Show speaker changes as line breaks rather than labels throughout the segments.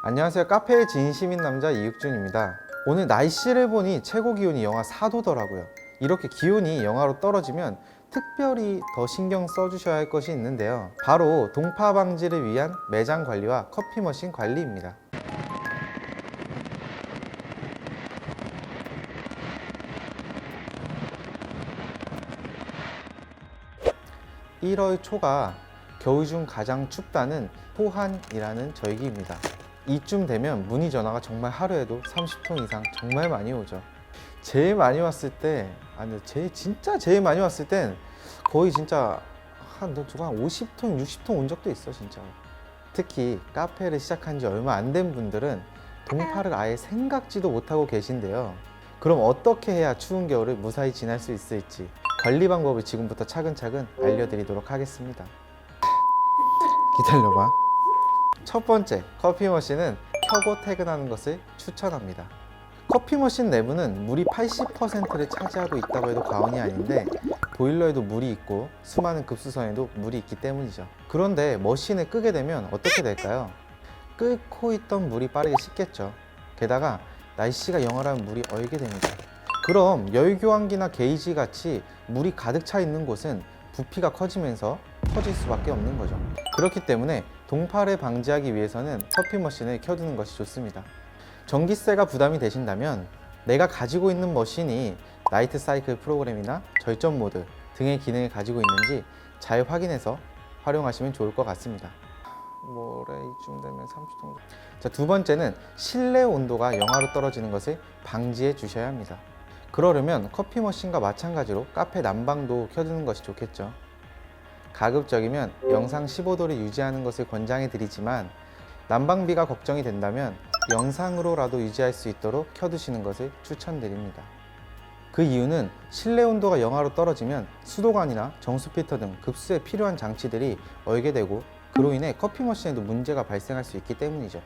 안녕하세요. 카페의 진심인 남자 이육준입니다. 오늘 날씨를 보니 최고 기온이 영하 4도더라고요. 이렇게 기온이 영하로 떨어지면 특별히 더 신경 써주셔야 할 것이 있는데요. 바로 동파 방지를 위한 매장 관리와 커피 머신 관리입니다. (1월) 초가 겨울 중 가장 춥다는 포한이라는 절기입니다. 이쯤 되면 문의 전화가 정말 하루에도 30통 이상 정말 많이 오죠. 제일 많이 왔을 때, 진짜 제일 많이 왔을 땐 거의 진짜 한 50통, 60통 온 적도 있어, 진짜. 특히 카페를 시작한 지 얼마 안 된 분들은 동파를 아예 생각지도 못하고 계신데요. 그럼 어떻게 해야 추운 겨울을 무사히 지날 수 있을지 관리 방법을 지금부터 차근차근 알려드리도록 하겠습니다. 기다려봐. 첫 번째, 커피 머신은 켜고 퇴근하는 것을 추천합니다. 커피 머신 내부는 물이 80%를 차지하고 있다고 해도 과언이 아닌데 보일러에도 물이 있고 수많은 급수선에도 물이 있기 때문이죠. 그런데 머신을 끄게 되면 어떻게 될까요? 끓고 있던 물이 빠르게 식겠죠. 게다가 날씨가 영하라면 물이 얼게 됩니다. 그럼 열교환기나 게이지 같이 물이 가득 차 있는 곳은 부피가 커지면서 터질 수밖에 없는 거죠. 그렇기 때문에 동파를 방지하기 위해서는 커피 머신을 켜두는 것이 좋습니다. 전기세가 부담이 되신다면 내가 가지고 있는 머신이 나이트 사이클 프로그램이나 절전 모드 등의 기능을 가지고 있는지 잘 확인해서 활용하시면 좋을 것 같습니다. 모레 이쯤 되면 30도 정도. 자, 두 번째는 실내 온도가 영하로 떨어지는 것을 방지해 주셔야 합니다. 그러려면 커피 머신과 마찬가지로 카페 난방도 켜두는 것이 좋겠죠. 가급적이면 영상 15도를 유지하는 것을 권장해 드리지만 난방비가 걱정이 된다면 영상으로라도 유지할 수 있도록 켜두시는 것을 추천드립니다. 그 이유는 실내 온도가 영하로 떨어지면 수도관이나 정수 필터 등 급수에 필요한 장치들이 얼게 되고 그로 인해 커피 머신에도 문제가 발생할 수 있기 때문이죠.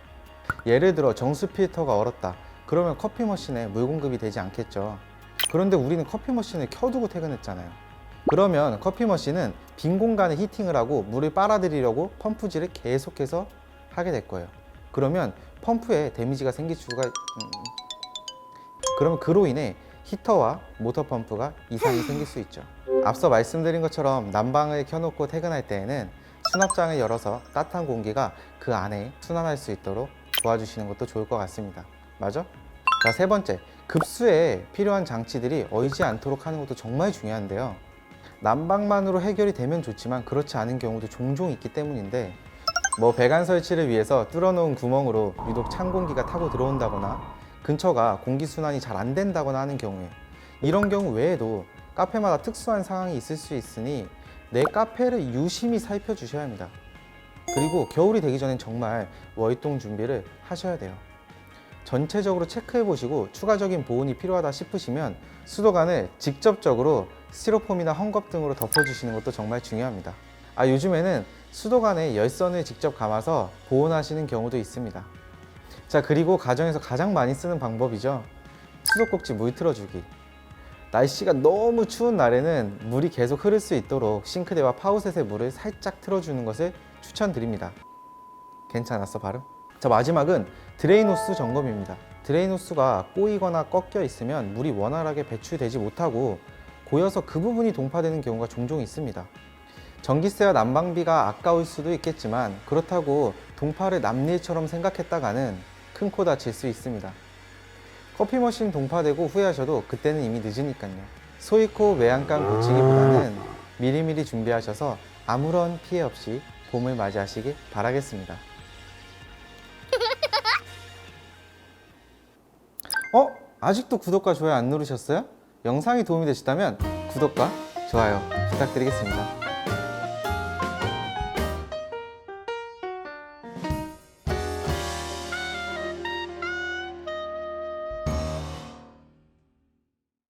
예를 들어 정수 필터가 얼었다. 그러면 커피 머신에 물 공급이 되지 않겠죠. 그런데 우리는 커피 머신을 켜두고 퇴근했잖아요. 그러면 커피 머신은 빈 공간에 히팅을 하고 물을 빨아들이려고 펌프질을 계속해서 하게 될 거예요. 그러면 펌프에 데미지가 생길 수가 그러면 그로 인해 히터와 모터 펌프가 이상이 생길 수 있죠. 앞서 말씀드린 것처럼 난방을 켜놓고 퇴근할 때에는 수납장을 열어서 따뜻한 공기가 그 안에 순환할 수 있도록 도와주시는 것도 좋을 것 같습니다. 맞아? 자, 세 번째, 급수에 필요한 장치들이 얼지 않도록 하는 것도 정말 중요한데요. 난방만으로 해결이 되면 좋지만 그렇지 않은 경우도 종종 있기 때문인데 배관 설치를 위해서 뚫어놓은 구멍으로 유독 찬 공기가 타고 들어온다거나 근처가 공기순환이 잘 안 된다거나 하는 경우에 이런 경우 외에도 카페마다 특수한 상황이 있을 수 있으니 내 카페를 유심히 살펴주셔야 합니다. 그리고 겨울이 되기 전엔 정말 월동 준비를 하셔야 돼요. 전체적으로 체크해 보시고 추가적인 보온이 필요하다 싶으시면 수도관을 직접적으로 스티로폼이나 헝겊 등으로 덮어주시는 것도 정말 중요합니다. 요즘에는 수도관에 열선을 직접 감아서 보온하시는 경우도 있습니다. 자, 그리고 가정에서 가장 많이 쓰는 방법이죠. 수도꼭지 물 틀어주기. 날씨가 너무 추운 날에는 물이 계속 흐를 수 있도록 싱크대와 파우셋의 물을 살짝 틀어주는 것을 추천드립니다. 괜찮았어, 발음? 자, 마지막은 드레인 호스 점검입니다. 드레인 호스가 꼬이거나 꺾여 있으면 물이 원활하게 배출되지 못하고 고여서 그 부분이 동파되는 경우가 종종 있습니다. 전기세와 난방비가 아까울 수도 있겠지만 그렇다고 동파를 남일처럼 생각했다가는 큰 코 다칠 수 있습니다. 커피 머신 동파되고 후회하셔도 그때는 이미 늦으니까요. 소이코 외양간 고치기보다는 미리미리 준비하셔서 아무런 피해 없이 봄을 맞이하시길 바라겠습니다. 아직도 구독과 좋아요 안 누르셨어요? 영상이 도움이 되셨다면 구독과 좋아요 부탁드리겠습니다.